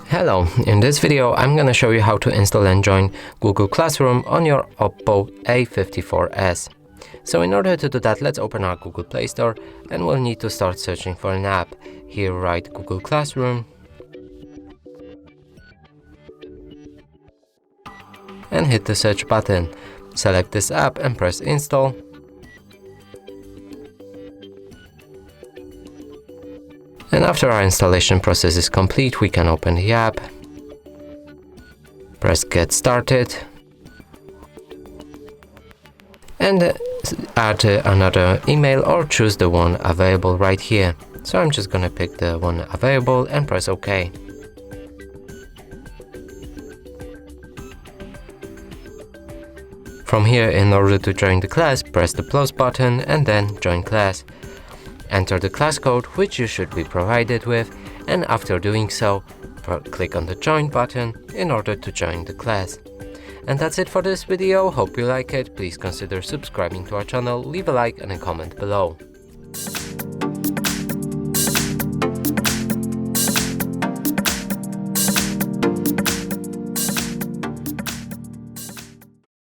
Hello, in this video I'm gonna show you how to install and join Google Classroom on your OPPO A54s. So in order to do that, let's open our Google Play Store and we'll need to start searching for an app. Here write Google Classroom and hit the search button. Select this app and press install. And after our installation process is complete, we can open the app, press get started, and add another email or choose the one available right here. So I'm just gonna pick the one available and press OK. From here, in order to join the class, press the plus button and then join class. Enter the class code, which you should be provided with, and after doing so, click on the join button in order to join the class. And that's it for this video. Hope you like it. Please consider subscribing to our channel, leave a like and a comment below.